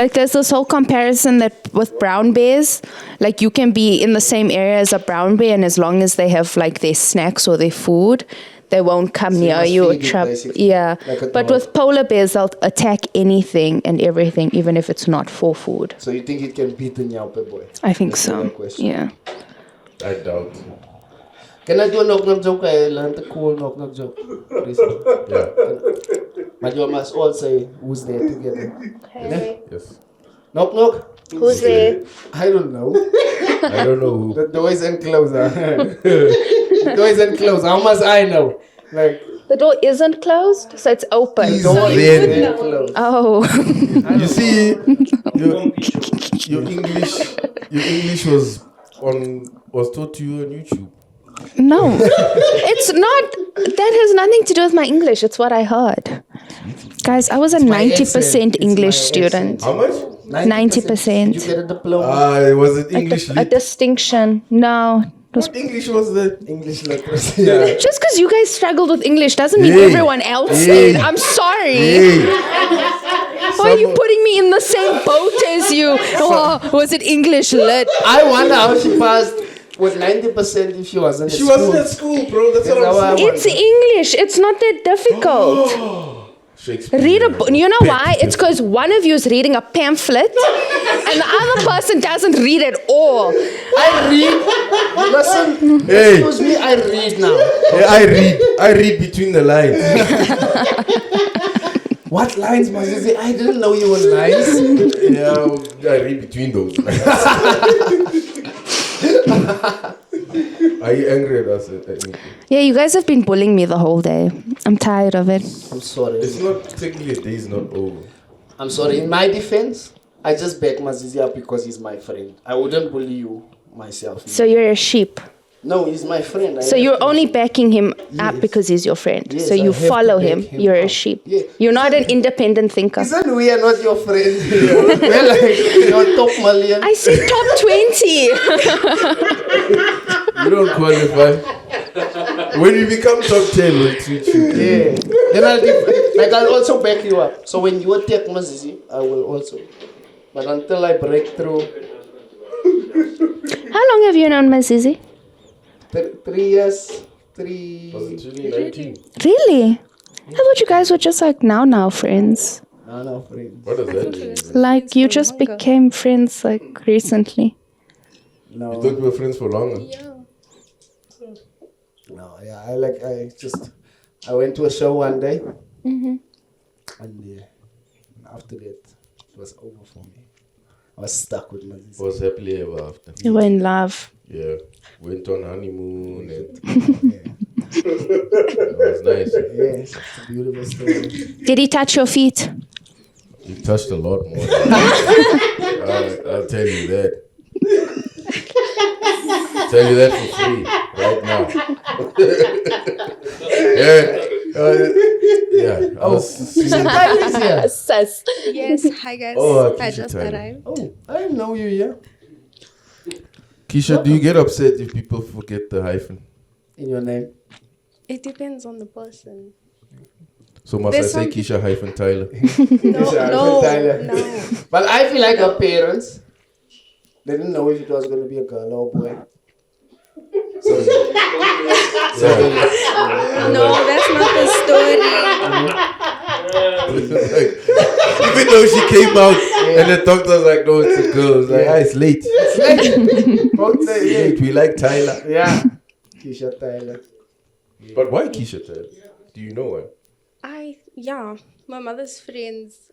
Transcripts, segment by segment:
Like there's this whole comparison that with brown bears, like you can be in the same area as a brown bear, and as long as they have like their snacks or their food, they won't come near you or trap. Yeah, Like but with polar bears, they'll attack anything and everything, even if it's not for food. So you think it can beat the Nyaupe boy? I think That's so. my question. Yeah. I doubt. Can I do a knock-knock joke? I learned a cool knock-knock joke. Yeah. But you must all say who's there together. Okay. Yes. Knock-knock. Who's there? I don't know. I don't know who. The door isn't closed. The door isn't closed. How must I know? Like The door isn't closed, so it's open. the door isn't closed. Oh. You see, your English was taught to you on YouTube. No, it's not. That has nothing to do with my English. It's what I heard. Guys, I was a my 90% accent. It's English my student. How much? 90%. Did you get a diploma? Was it English A lit? distinction. No. It was- What English was that? English literacy. Yeah. just because you guys struggled with English doesn't mean Hey. everyone else Hey. did. I'm sorry. Hey, Why are you putting me in the same boat as you? Oh, was it English lit? I wonder how she passed with 90% if she wasn't at she school. wasn't at school, bro. That's That's what how I I'm saying. It's English. It's not that difficult. Shakespeare. Read a book. You know why? It's because one of you is reading a pamphlet and the other person doesn't read at all. I read. Listen, Hey. excuse me, I read now. Yeah, I read between the lines. What lines, Mazizi? I didn't know you were lines. Yeah, I read between those lines. Are you angry at us? Yeah, you guys have been bullying me the whole day. I'm tired of it. I'm sorry. It's not technically a day is not over. I'm sorry. In my defense, I just back Mazizi up because he's my friend. I wouldn't bully you myself. So you're a sheep. No, he's my friend. So you're only backing him up because he's your friend. Yes, So I you have to follow back him. him You're a up. sheep. Yeah. You're not an independent thinker. Isn't we are not your friend? We're like your top million. I said top 20. You don't qualify. When you become top 10, we'll treat you. Yeah. Then I'll also back you up. So when you attack Mazizi, I will also. But until I break through, How long have you known Mazizi? 3 years, 3. Was it 2019? Really? I thought you guys were just like now friends. No, friends. What does that mean? Like you just became friends like recently. No. You thought we were friends for longer? No, yeah, I went to a show one day, and after that, it was over for me. I was stuck with Mazizi. Was happily ever after. You were in love. Yeah. Went on honeymoon and Yeah. it was nice. Yes, it's a beautiful story. Did he touch your feet? You touched a lot more. I'll tell you that. Tell you that for free right now. Yeah. I was Keisha-Tyler is here. Sus. Yes, hi guys. Oh, I just Keisha-Tyler. arrived. Oh, I didn't know you here. Keisha, do you get upset if people forget the hyphen? In your name. It depends on the person. So must There's I say some- Keisha-Tyler? No, Tyler. no. But I feel like her parents, they didn't know if it was going to be a girl or a boy. So, No, that's not the story. Even though she came out and the doctor was like, no, it's a girl. It's like, it's late. it's late. Both say It's late. We like Tyler. yeah. Keisha-Tyler. But why Keisha-Tyler? Do you know why? My mother's friend's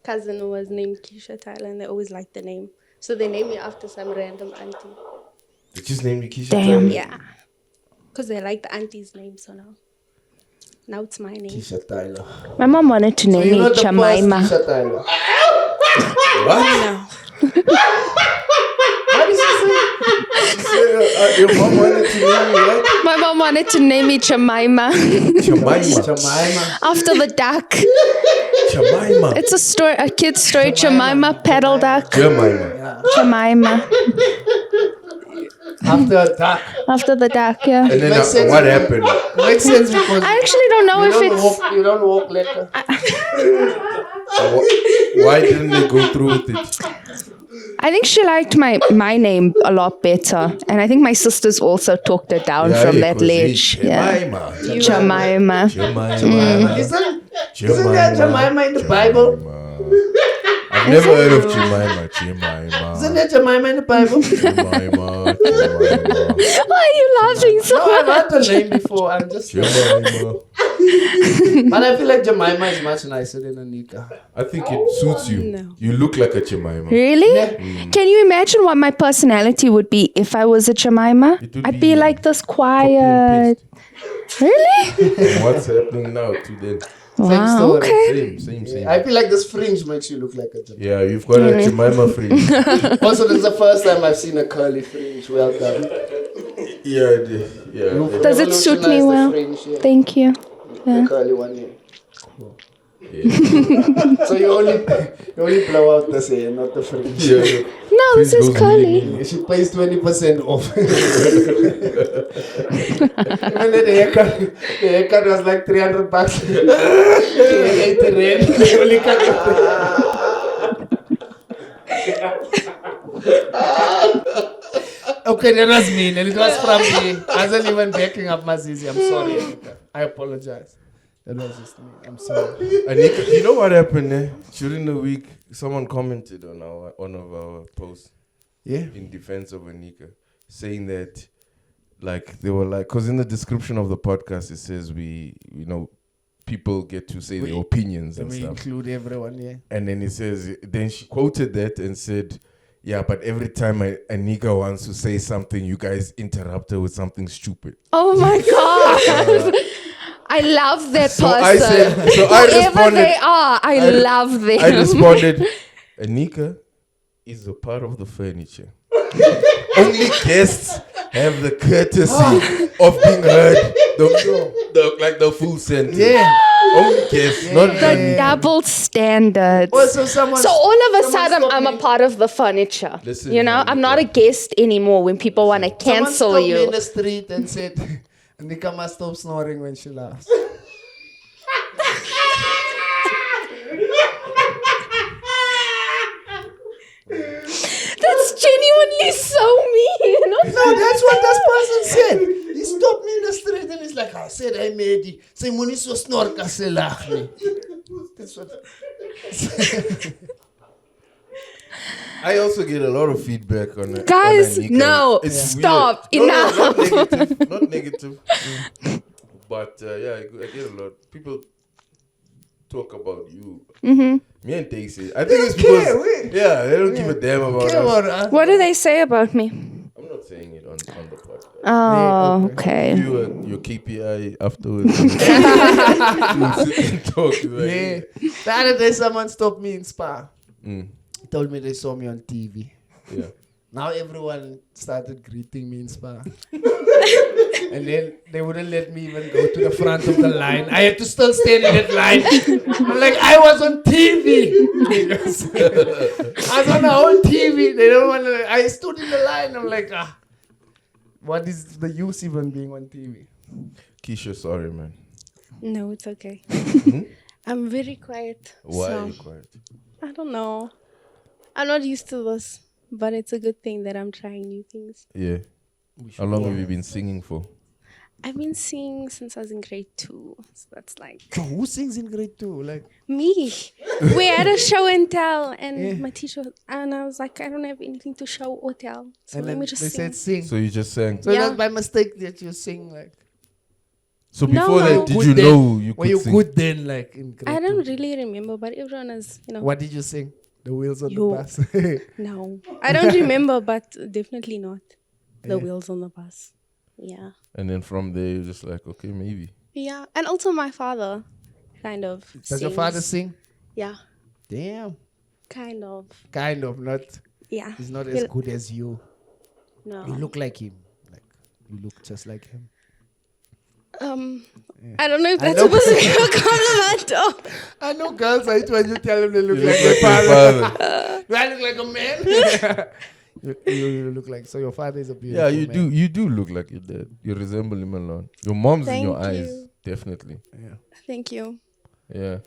cousin was named Keisha-Tyler and they always liked the name. So they named me after some random auntie. They just named you Keisha-Tyler? Damn. Yeah. Because they like the auntie's name, so now it's my name. Keisha-Tyler. My mom wanted to name You're me not the Jemima. first Keisha-Tyler. What? No. What did she say? Your mom wanted to name you what? My mom wanted to name me Jemima Jemima. Jemima. after the duck. Jemima. It's a story, a kid's story. Jemima paddle duck. Jemima. Jemima After a duck. after the duck. Yeah. And then Makes sense. what happened? Makes sense because I actually don't know if it's. you don't walk later. Why didn't they go through with it? I think she liked my name a lot better, and I think my sisters also talked her down from that 'cause ledge. Jemima. Jemima. Jemima. Isn't there Jemima in the Bible? I've never heard of Jemima. Isn't there Jemima in the Bible? Jemima. Why are you laughing so No, I've heard the name before. I'm just. Jemima. But I feel like Jemima is much nicer than Anika. I think it suits you. No. You look like a Jemima. Really? Yeah. Can you imagine what my personality would be if I was a Jemima? It would I'd be be like this Copy quiet. and Really? paste. And what's happening now to them? Wow. story. Okay. Same. I feel like this fringe makes you look like a Jemima. Yeah, you've got a Jemima fringe. Also, this is the first time I've seen a curly fringe. Well done. Yeah. Does it suit me Revolutionized the well? fringe, yeah. Thank you. The curly one, yeah. Yeah. So you only blow out the hair, not the fringe. Yeah. No, this Fringe is goes curly. really. She pays 20% off. Even the haircut was like $300. She ate the rent. They only cut Okay, that was mean, and it was from me. I wasn't even backing up Mazizi. I'm sorry, Anika. I apologize. That was just me. I'm sorry. Anika, you know what happened there? During the week, someone commented on one of our posts. Yeah. In defense of Anika, saying that, like, they were like, because in the description of the podcast, it says people get to say their opinions and We stuff. include everyone, yeah. And then it says, then she quoted that and said, yeah, but every time Anika wants to say something, you guys interrupt her with something stupid. Oh my God. I love that person. I Whoever responded. they are, I love them. I responded, Anika is a part of the furniture. Only guests have the courtesy of being heard the full sentence. Yeah. Only guests, not The double standards. Also, So all of a sudden, I'm a part of the furniture. Listen, you know, I'm Anika. not a guest anymore when people want to cancel Someone stopped me you. in the street and said, Anika must stop snoring when she laughs. That's genuinely so mean. No, that's what this person said. He stopped me in the street and he's like, I said, I made it. Say, money so snore ka se laugh me. That's what. I also get a lot of feedback on it. Guys, on Anika. no, It's stop, weird. No, enough. not negative. But I get a lot. People talk about you. Me and Daisy. I think it's because they don't give a damn about us. What do they say about me? I'm not saying it on the podcast. Oh, okay. Your KPI afterwards. You sit and talk. Like, Yeah. The other day, someone stopped me in Spa. Mm, Told me they saw me on TV. yeah. Now everyone started greeting me in Spa. And then they wouldn't let me even go to the front of the line. I had to still stand in that line. I'm like, I was on TV. I was on the whole TV. They don't want to. I stood in the line. I'm like, what is the use even being on TV? Keisha, sorry, man. No, it's okay. I'm very quiet. Why so are you quiet? I don't know. I'm not used to this, but it's a good thing that I'm trying new things. Yeah. How long have you been singing for? I've been singing since I was in grade 2. So that's like So who sings in grade 2? Like, me. We had a show and tell, and my teacher, and I was like, I don't have anything to show or tell. So and let then me they just sing. said sing. So you just sang. So Yeah. that's by mistake that you sing like. So before No. that, did Good you then. know you Were could you sing? good then, like in grade I don't 2? really remember, but everyone is, What did you sing? The wheels on Yo. the bus. No. I don't remember, but definitely not. The wheels on the bus. Yeah. And then from there, you're just like, okay, maybe. Yeah. And also my father kind of Does your father sings. sing? Yeah. Damn. Kind of. Kind of, not. Yeah. He's not as good as you. No. You look like him. Like you look just like him. I don't know if I that's know. supposed to be a compliment though. I know girls hate when you tell them they look You like look their like your father. father. Do I look like a man? you look like, so your father is a beautiful Yeah, you man. do. You do look like your dad. You resemble him a lot. Your mom's in your Thank eyes, you. definitely. Yeah. Thank you. Yeah.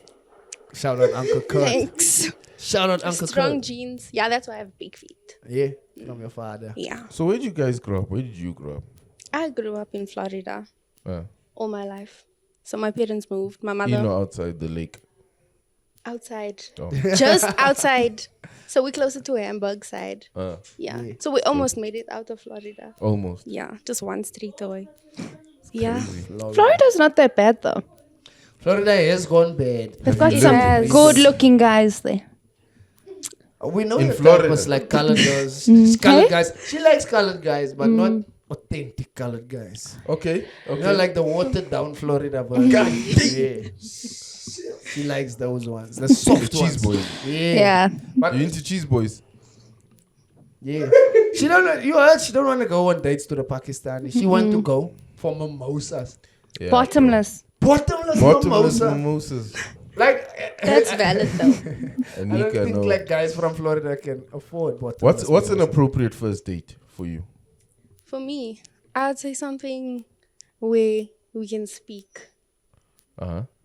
Shout out Uncle Kurt. Thanks. Shout out Uncle Strong Kurt. genes. Yeah, that's why I have big feet. Yeah, from your father. Yeah. So where did you guys grow up? Where did you grow up? I grew up in Florida all my life. So my parents moved. My mother outside the lake. outside. Oh. Just outside. So we're closer to Hamburg side. Yeah. So we almost made it out of Florida. Almost. Yeah. Just one street away. Yeah. Florida's not that bad though. Florida has gone bad. They've got you some lived in good-looking guys there. We know In that Florida. was like colored girls. Colored guys. She likes colored guys, but not authentic colored guys. Okay. You know, like the watered down Florida version. Yeah. She likes those ones. The soft cheese ones. boys. Yeah. But You into cheese boys? yeah. She don't you heard she don't want to go on dates to the Pakistani. She want to go for mimosas. Yeah. Bottomless. Bottomless Bottomless mimosa. mimosas. Like That's valid though. I don't Anika, think no. like guys from Florida can afford bottomless. What's an mimosa. appropriate first date for you? For me, I'd say something where we can speak.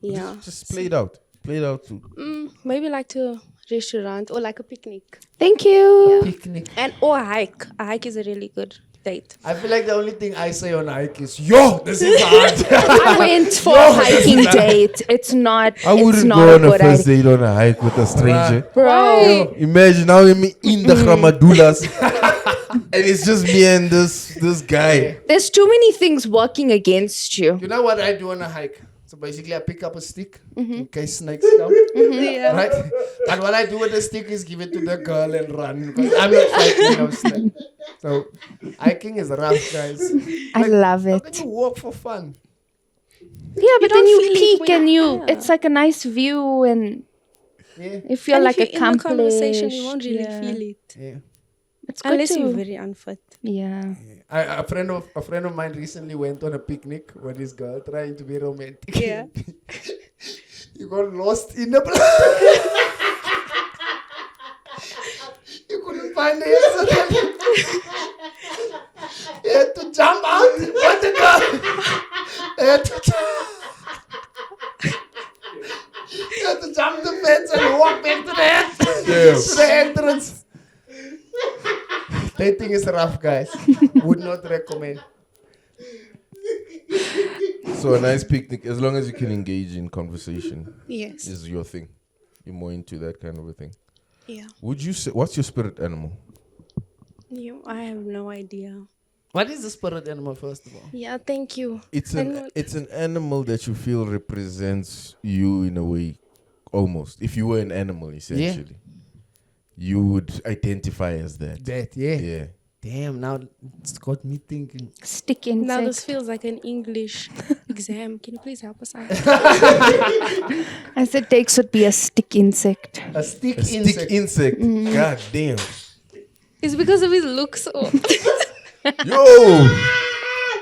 Yeah. Just play it out. Play it out too. Maybe like to a restaurant or like a picnic. Thank you. Picnic? Or a hike. A hike is a really good date. I feel like the only thing I say on a hike is, yo, this is hard. I went for a hiking date. It's not. I it's wouldn't not go on a good first idea. date on a hike with a stranger. Bro. Imagine now me in the Hamadulas and it's just me and this guy. There's too many things working against you. You know what I do on a hike? So basically, I pick up a stick in case snakes come. Yeah. Right? And what I do with the stick is give it to the girl and run because I'm not fighting no snake. So hiking is rough, guys. I love How it. can you walk for fun? Yeah, but don't then you feel it peek when and you're- it's like a nice view and Yeah, you feel And like if you're in the accomplished. conversation, you won't really Yeah. feel it. yeah. It's good Unless you're to. very unfit. Yeah. A friend of mine recently went on a picnic with his girl trying to be romantic. Yeah. He got lost in the You couldn't find the exit. He had to jump out. What the girl? He had to jump the fence and walk back to the entrance. Dating is rough, guys. Would not recommend. So a nice picnic, as long as you can engage in conversation, Yes. is your thing. You're more into that kind of a thing. Yeah. Would you say, what's your spirit animal? I have no idea. What is the spirit animal, first of all? Yeah, thank you. It's And an animal that you feel represents you in a way, almost. If you were an animal, essentially, you would identify as that. That, yeah. Yeah. Damn, now it's got me thinking. Stick now this insect. feels like an English exam. Can you please help us out? I said Dex would be a stick insect. A stick A stick insect. insect. God damn. It's because of his looks. Or Yo!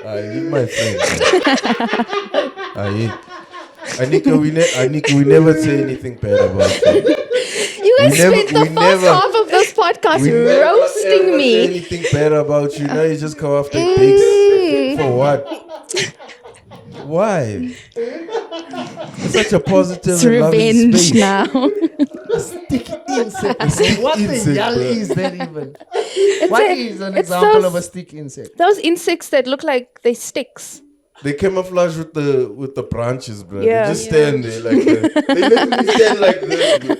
Leave my friend. Anika, we never say anything bad about you. You guys We never- spent the we first never- half of this podcast We never ever roasting say me. anything bad about you. Now you just come after pigs. For what? Why? It's such a positive It's and loving revenge space. now. A stick insect. What the insect, hell bro. is that even? What is an it's example those- of a stick insect? Those insects that look like they sticks. They camouflage with the branches, bro. Yeah. They just stand there like that. They literally stand like this, bro.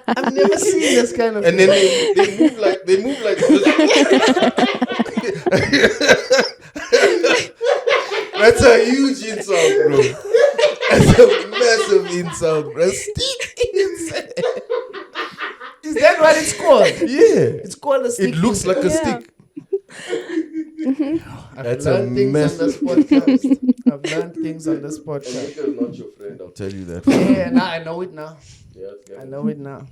I've never seen this kind of And then they move like this. That's a huge insult, bro. That's a massive insult, bro. Stick insect. Is that what it's called? Yeah. It's called a stick It looks like a stick. I've That's a learned things mess. on this podcast. I've learned things on this podcast. is not your friend, I'll tell you that. Yeah, now I know it now. Yeah, I know it now.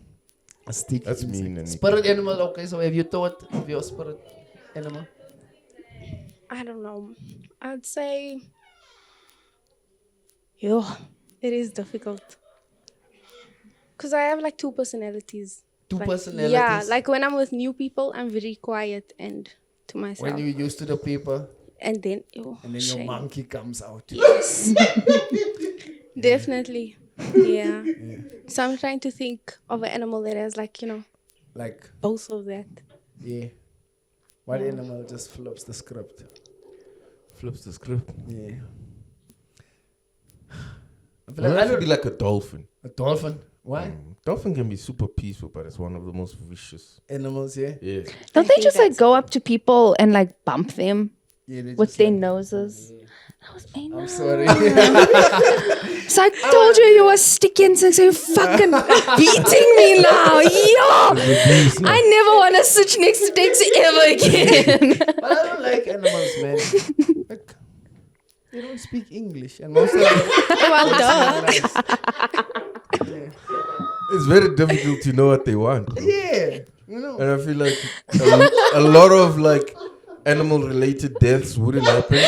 A stick That's insect. mean, Anika. Spirit animal, okay, so have you thought of your spirit animal? I don't know. I'd say, yo, it is difficult. Because I have like two personalities. Two Like, personalities? Yeah, like when I'm with new people, I'm very quiet and to myself. When you're used to the people And then, yo, and then your shame. monkey comes out. Definitely. Yeah. So I'm trying to think of an animal that has like, Like, both of that. yeah. What animal just flips the script? Flips the script. Yeah. I feel Well, like I would be like a dolphin. a dolphin. Why? Dolphin can be super peaceful, but it's one of the most vicious. Animals, yeah. Yeah. Don't they just like go up to people and like bump them Yeah, they with just their like- noses? Yeah. That was anal. I'm sorry. It's like, told you were sticking, so you're fucking beating me now. Yo! I never want to sit next to Dex ever again. But I don't like animals, man. Like, they don't speak English, and most of them. Well, duh. It's very difficult to know what they want. Bro. Yeah, you know. And I feel like a lot of like animal-related deaths wouldn't happen.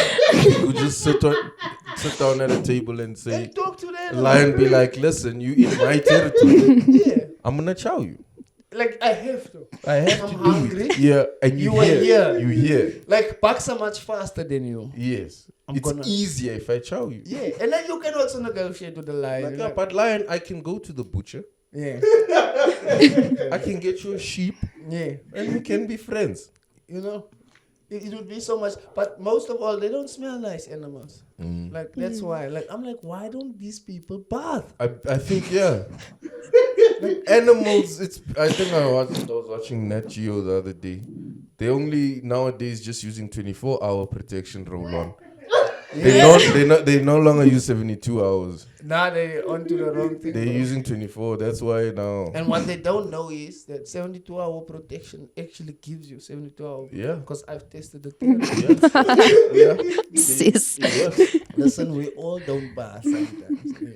You could just sit down at a table and say, And talk to the a animal. lion be like, listen, you in my territory. Yeah, I'm gonna chow you. like I have to. I have I'm to hungry. do it. Yeah, and you You are hear. here. You hear. Like bucks are much faster than you. Yes. I'm It's gonna- easier if I chow you. Yeah, and then you can also negotiate with the lion. Like, yeah, but lion, I can go to the butcher. yeah, I can get you a sheep, yeah. and we can be friends. You know, it would be so much. But most of all, they don't smell nice, animals. Like that's why. Like I'm like, why don't these people bath? I think yeah. Like animals, I think I was watching Nat Geo the other day. They only nowadays just using 24-hour protection roll on. They no longer use 72 hours. Now they onto the wrong thing. They're bro. using 24. That's why now. And what they don't know is that 72-hour protection actually gives you 72 hours. Yeah. Because I've tested it. Yeah. Sis. Yeah. Listen, we all don't bath sometimes. Yeah.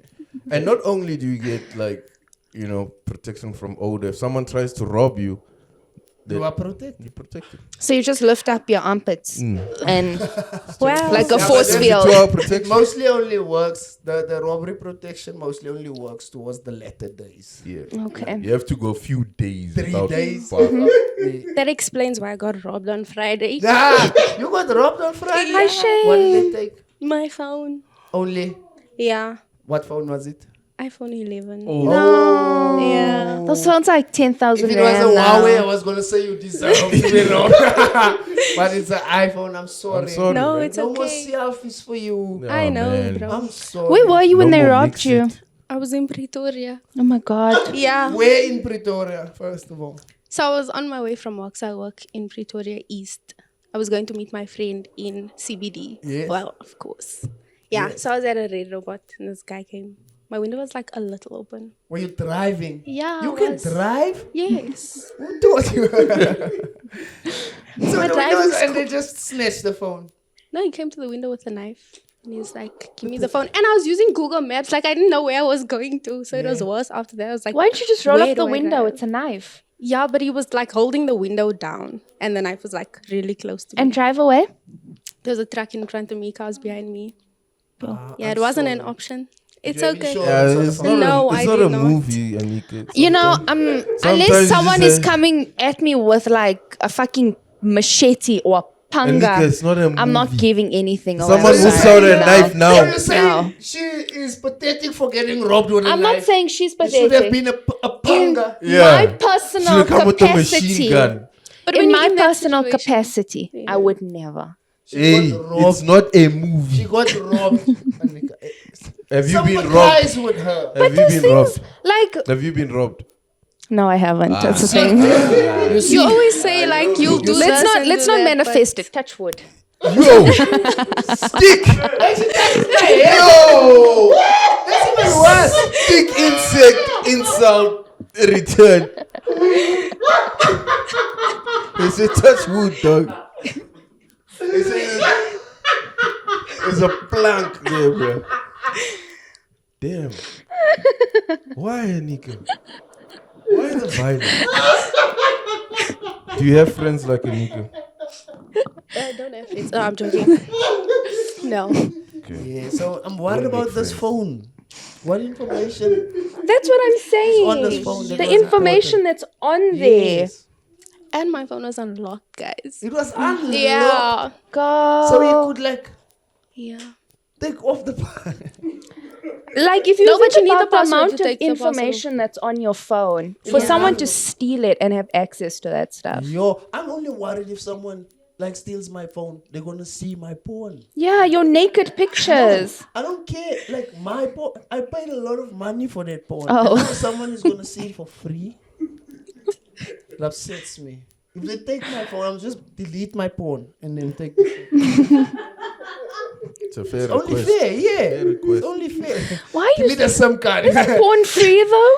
And not only do you get like, protection from odor. If someone tries to rob you, You are protected. you're protected. So you just lift up your armpits and Wow. like a Yeah, force but field. 72-hour It protection. mostly only works, the robbery protection mostly only works towards the latter days. Yeah. Okay. You have to go a few days. 3 without days. bath. Yeah. That explains why I got robbed on Friday. Ah, you got robbed on Friday? Hi, Shay. What did they take? My phone. Only, Yeah. what phone was it? iPhone 11. Oh. Yeah. Those sounds like 10,000 If it was a rand now. Huawei, I was going to say you deserve to be robbed. But it's an iPhone, I'm sorry. I'm sorry. No, man. it's No more okay. selfies for you. Oh, I know, man. bro. I'm sorry. Where were you when No they more robbed mix you? it. I was in Pretoria. Oh my God. Yeah. Where in Pretoria, first of all? So I was on my way from work. So I work in Pretoria East. I was going to meet my friend in CBD. Yes. Well, of course. Yeah. So I was at a Red Robot and this guy came. My window was like a little open. Were you driving? Yeah. You I can was. drive? Yes. Who taught you? So My the driving windows, and school- they just snatched the phone. No, he came to the window with a knife. And he was like, give me the phone. And I was using Google Maps. Like, I didn't know where I was going to. So it was worse after that. I was like, Why don't you just roll where up the do I window? drive? It's a knife. Yeah, but he was like holding the window down. And the knife was like really close to me. And drive away? There was a truck in front of me, cars behind me. Yeah, it I'm wasn't an sorry. option. It's you have okay. insurance? Yeah, It's it's on the not, No, a, it's I not did a not. movie, Anika. You know, Sometimes unless you someone just is say- coming at me with like a fucking machete or a Anika, panga, it's not a movie. I'm not giving anything away. Someone I'm whips sorry. out a No. knife now. So you're saying No. she is pathetic for getting robbed with a I'm knife? not saying she's It should have pathetic. been a panga. My personal Should've come with a capacity. machine gun. But In when you're my in that personal situation- capacity, I would never. Hey, got robbed. it's not a movie. She got robbed. Anika. Have you been robbed? Sympathize with her. Have you been robbed? Like, Have you been robbed? no, I haven't. That's the thing. You see, You always say like you'll do let's this not and let's do not that, manifest it. Touch wood. Yo! Stick! Yo! that's even worse. Stick insect insult return. They say touch wood, dog. They say there's a plank there, bro. Damn. Why, Anika? Why the violence? Do you have friends like Anika? I don't have it. Oh, I'm joking. No. Okay. Yeah, so I'm worried Don't about make this friends. phone. What information? That's what I'm saying. on this phone that The was information that's on there. Yes. And my phone was unlocked, guys. It was unlocked. Yeah. God. So you could like Yeah. take off the Like if you No, think but you need about the the password amount to of take the password. information that's on your phone, for someone to steal it and have access to that stuff. Yo, I'm only worried if someone like steals my phone, they're gonna see my porn. Yeah, your naked pictures. I don't care. Like my porn, I paid a lot of money for that porn. Oh. And now someone is gonna see it for free. It upsets me. If they take my phone, I'll just delete my porn and then take the phone. It's a fair It's only request. fair, yeah. Fair request. It's only fair. Why Give me the SIM card. Isn't porn free though?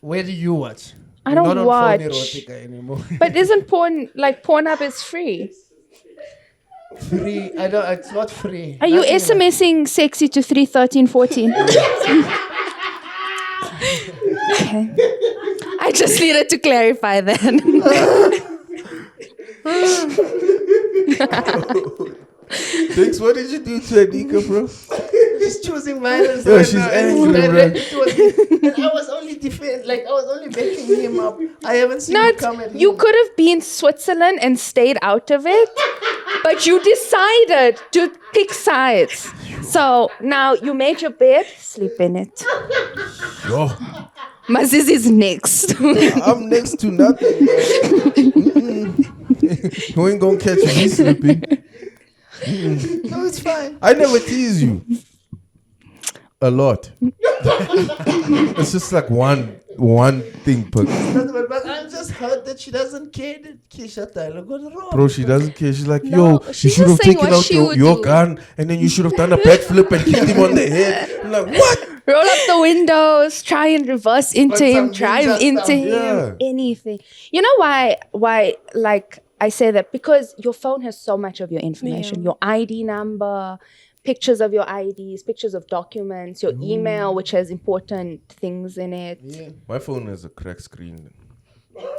Where do you watch? I You're don't not on watch. Phone Erotica anymore. But isn't porn like Pornhub is free? Free? I don't. It's not free. Are you Nothing like- SMSing sexy to 31314? Okay. I just needed to clarify that. Thanks. What did you do to Anika, bro? She's choosing violence. Yeah, right she's now. angry, And bro. it was me. And I was only I was only backing him up. I haven't seen No, him come at you him. could have been Switzerland and stayed out of it, but you decided to pick sides. So now you made your bed, sleep in it. Yo, Mazizi's next. I'm next to nothing. Mm-mm. You ain't gonna catch me sleeping. No, it's fine. I never tease you. A lot. It's just like one thing per. But I'm just hurt that she doesn't care that Keisha-Tyler got wrong. Bro, she doesn't care. She's like, No, yo, you she's should have just saying taken what out she your would do. gun and then you should have done a backflip and hit him on the head. I'm like, what? Roll up the windows, try and reverse into But him, some drive ninja into stuff, him, yeah. anything. You know why like I say that? Because your phone has so much of your information, your ID number, pictures of your IDs, pictures of documents, your email, which has important things in it. Yeah. My phone has a cracked screen.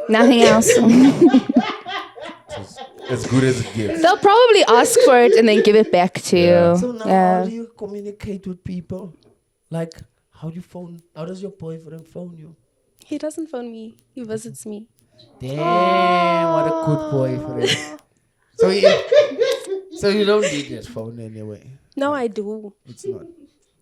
Nothing else. It's as good as it gets. They'll probably ask for it and then give it back to Yeah. you. So now, how do you communicate with people? Like, how does your boyfriend phone you? He doesn't phone me. He visits me. Damn, what a good boyfriend. So you don't need that phone anyway. No, I do. It's not.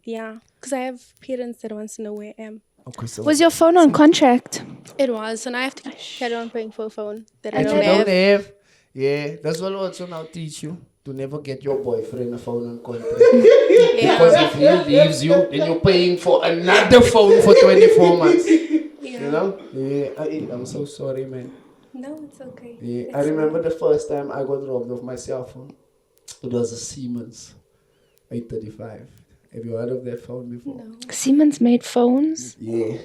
Yeah, because I have parents that wants to know where I am. Okay, so Was your phone on contract? It was, and I have to carry on paying for a phone that I you don't don't have. have. Yeah, that's what I'll also now teach you. To never get your boyfriend a phone on contract. Because if he leaves you, then you're paying for another phone for 24 months. You know? Yeah, I'm so sorry, man. No, it's okay. Yeah, I remember the first time I got robbed of my cell phone. It was a Siemens 835. Have you heard of that phone before? No. Siemens made phones? Yeah,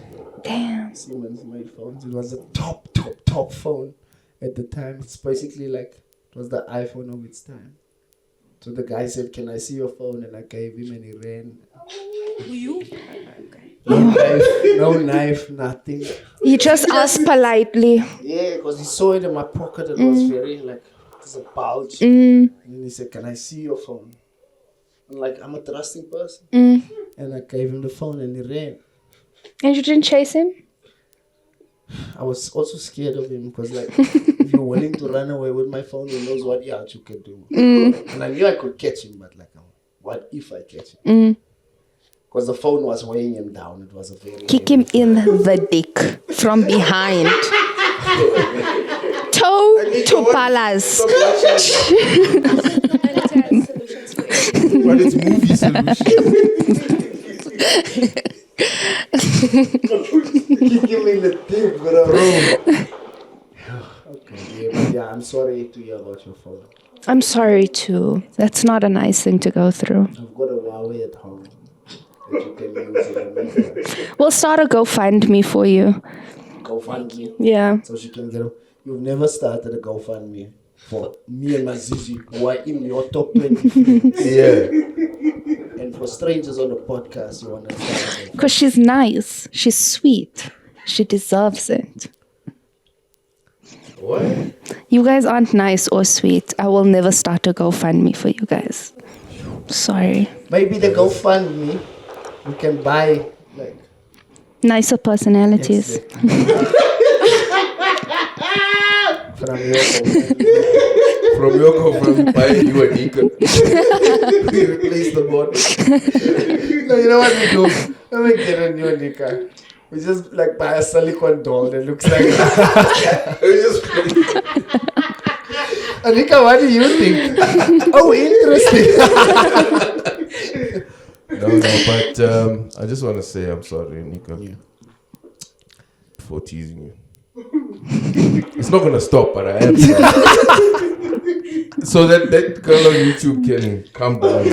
Damn. Siemens made phones. It was a top phone at the time. It's basically like, it was the iPhone of its time. So the guy said, "Can I see your phone?" And I gave him and he ran. You? No knife, nothing. He just asked politely. Yeah, because he saw it in my pocket. It was very like, there's a bulge. Mm, And then he said, "Can I see your phone?" I'm like, I'm a trusting person. mm. And I gave him the phone and he ran. And you didn't chase him? I was also scared of him because like, if you're willing to run away with my phone, who knows what else you can do. And I knew I could catch him, but like, what if I catch him? Because the phone was weighing him down. It was a very Kick him in the dick from behind. Toe to palas. But it's movie solution. Kick him in the dick, bro. Okay, yeah, I'm sorry to hear about your phone. I'm sorry too. That's not a nice thing to go through. I've got a Huawei at home that you can use in a minute. We'll start a GoFundMe for you. GoFundMe. Yeah. So she can get a... You've never started a GoFundMe for me and Mazizi, who are in your top 20 friends. Yeah. And for strangers on the podcast, you want to start. Because she's nice. She's sweet. She deserves it. What? You guys aren't nice or sweet. I will never start a GoFundMe for you guys. Sorry. Maybe the GoFundMe, we can buy like Nicer personalities. from your GoFundMe. from buying you a Nika. We replace the body. No, you know what we do? When we get a new Nika, we just like buy a silicone doll that looks like that. We just Anika, what do you think? Oh, interesting. No, but I just want to say I'm sorry, Nika, for teasing you. It's not gonna stop, but I am sorry. So that girl on YouTube can calm down.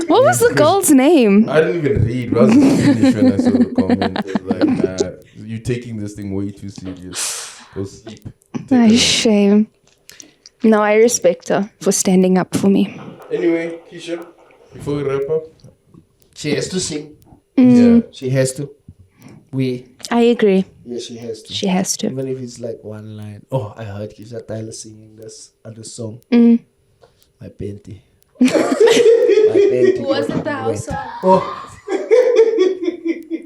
What was the girl's name? I didn't even read. I was finished when I saw the comment. It was like, nah, you're taking this thing way too serious. Go sleep. Shame. No, I respect her for standing up for me. Anyway, Keisha, before we wrap up, She has to sing. yeah, She has to. I agree. Yeah, she has to. She has to. Even if it's like one line. Oh, I heard Keisha-Tyler singing this other song. My panty. My panty. Was it the house song? Oh.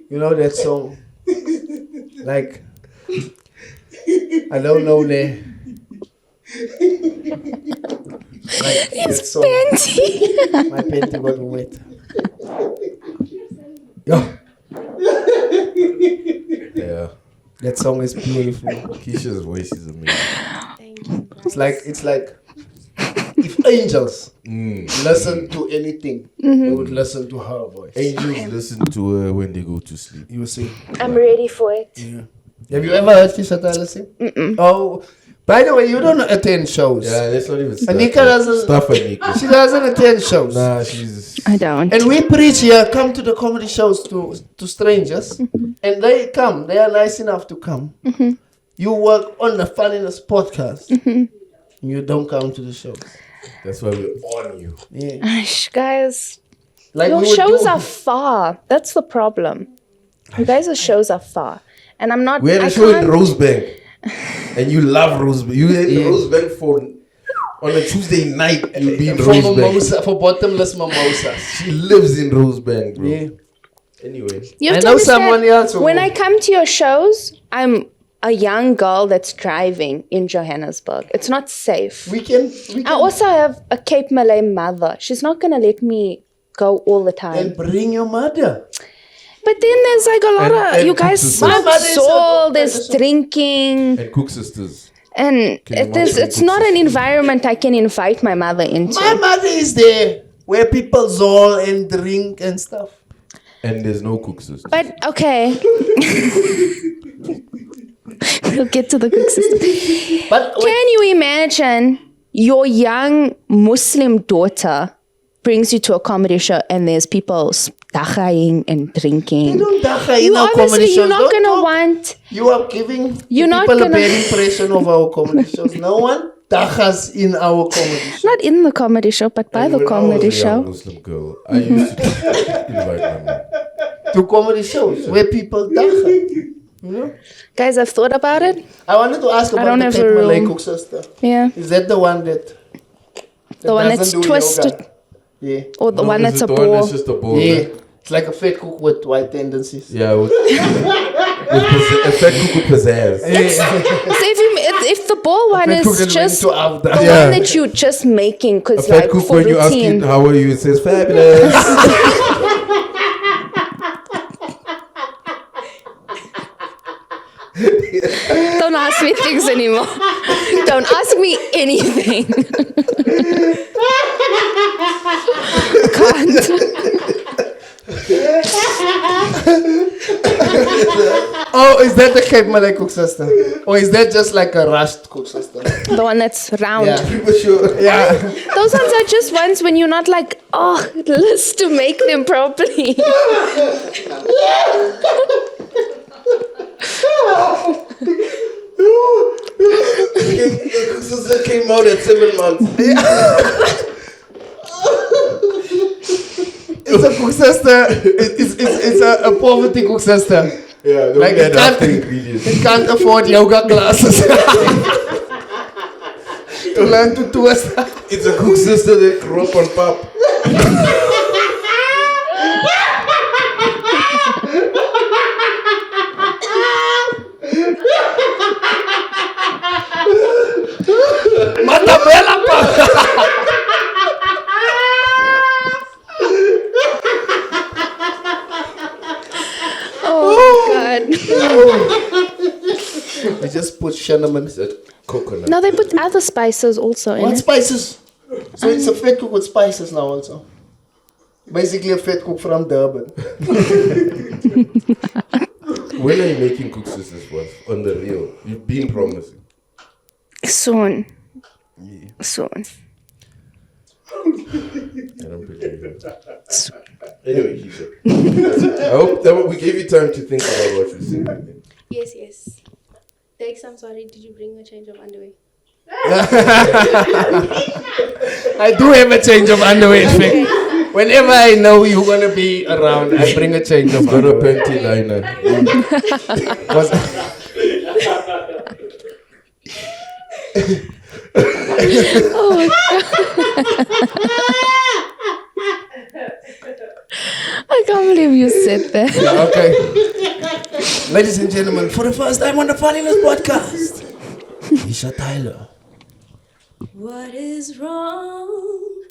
You know that song? Like, I don't know the. Like that song. My panty got wet. yeah. That song is beautiful. Keisha's voice is amazing. Thank you. It's like if angels listen to anything, they would listen to her voice. Angels listen to her when they go to sleep. You see. I'm ready for it. Yeah. Have you ever heard Keisha-Tyler sing? Oh, by the way, you don't attend shows. Yeah, let's not even start. Anika doesn't. Stuff Anika. She doesn't attend shows. Nah, she's. I don't. And we preach here, come to the comedy shows to strangers, and they come. They are nice enough to come. You work on the Funnyness podcast. You don't come to the shows. That's why we're on you. Yeah. Guys, Like your we would shows do- are far. That's the problem. You guys' shows are far. And I'm not. We had I a show in can't- Rosebank, and you love Rosebank. You had Rosebank for on a Tuesday night. You'll be in for Rosebank. mimosa, for bottomless mimosas. She lives in Rosebank, bro. Yeah. Anyway, You have I to know understand, someone else who- when I come to your shows, I'm a young girl that's driving in Johannesburg. It's not safe. We can I also have a Cape Malay mother. She's not going to let me go all the time. and bring your mother. But then there's like a lot And of, you guys Cook's smoke My mother is soul, a- there's drinking, and Cook Sisters. and Can you it's imagine not Cook's an environment I can invite my mother into. My mother is there where people zol and drink and stuff. And there's no Cook Sisters. But okay. We'll get to the cook system. But Can you imagine your young Muslim daughter brings you to a comedy show and there's people dachaing and drinking? don't dacha in You our comedy obviously, shows. you're not Don't going to talk. want... You are giving You're not people a gonna- bad impression of our comedy shows. No one dachas in our comedy shows. Not in the comedy show, but by And the when I comedy was a young show. Muslim girl, I used to invite my mom. To comedy shows where people dacha. You know? Guys, I've thought about it. I wanted to ask about don't the have Cape a Malay room. cook sister. Yeah. Is that the one that The one that's doesn't do twisted. yoga? Yeah. Or the No, one is that's it a the one ball. that's just a ball. Yeah. It's like a fat cook with white tendencies. Yeah, with a fat cook with pizzazz. So if the ball one Fat cook is and just went the to Avda. Yeah. one that you're just making A because fat like cook, for when you ask routine. it, how are you? It says fabulous. Don't ask me things anymore. Don't ask me anything. Can't. Oh, is that the Cape Malay cook sister? Or is that just like a rushed cook sister? The one that's round. Yeah. Premature. Yeah. Those ones are just ones when you're not like, oh, let's to make them properly. The cook sister came out at 7 months. It's a cook sister. It's a poverty cook sister. Yeah, they Like only had it half the can't- ingredients. It can't afford yoga classes. To learn to twist. It's a cook sister that grew up on pap. Matabela pa. We just put cinnamon. Coconut. No, they put other spices also in What it. spices? So it's a fat cook with spices now also. Basically a fat cook from Durban. When are you making cooks this one? On the real. You've been promising. Soon. Soon. I don't believe it. Anyway, Keisha. I hope that we gave you time to think about what you're saying. Yes. Dex, I'm sorry. Did you bring a change of underwear? I do have a change of underwear, in fact. Whenever I know you're gonna be around, I bring a change of Got a underwear. panty liner. I can't believe you said that. Okay. Ladies and gentlemen, for the first time on the Funnyness podcast, Keisha-Tyler. What is wrong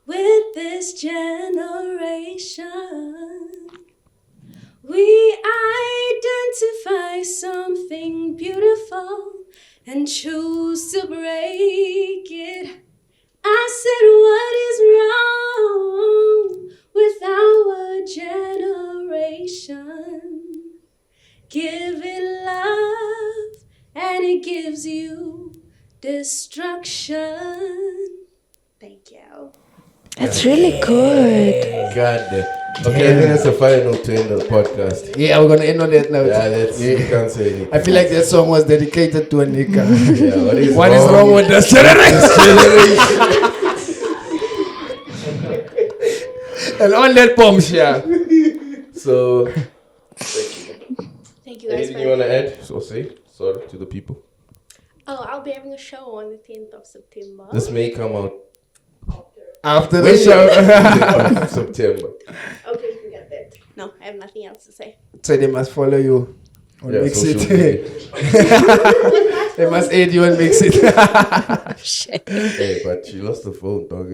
with this generation? We identify something beautiful and choose to break it. I said, what is wrong with our generation? Give it love and it gives you destruction. Thank you. That's really good. God damn. Okay, I think that's the final to end the podcast. Yeah, we're gonna end on that note. Yeah, you can't say anything. I feel like that song was dedicated to a nigga. Yeah, What is wrong with this generation? And on that bombshell. So, Thank you guys. anything you want to add or say? Sorry to the people. Oh, I'll be having a show on the 10th of September. This may come out After the show. September. Okay, you got that. No, I have nothing else to say. So they must follow you on Yeah, Mix social It. media. They must aid you on Mix It. Hey, but she lost the phone, dog.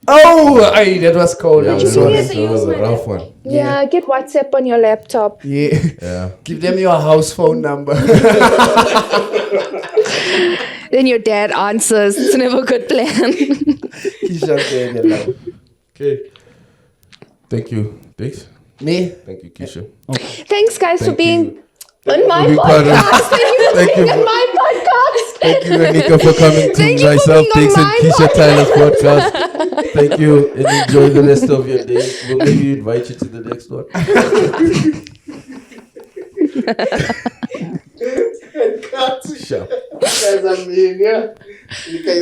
Oh, ay, that was cold. Yeah, I'm that sorry. was a rough one. Yeah, get WhatsApp on your laptop. Yeah. Yeah. Give them your house phone number. Then your dad answers. It's never a good plan. Keisha said it like, Okay. Thank you. Thanks. me? Thank you, Keisha. Thanks, guys, for Thank being you. on my for being part of- podcast. Thank you on for- my podcast. Thank you, Anika, for coming to Thank you for myself. being on Thanks and my Keisha-Tyler's podcast. Thank you and enjoy the rest of your day. We'll maybe invite you to the next one. Sharp. Guys, I'm mean, yeah. You can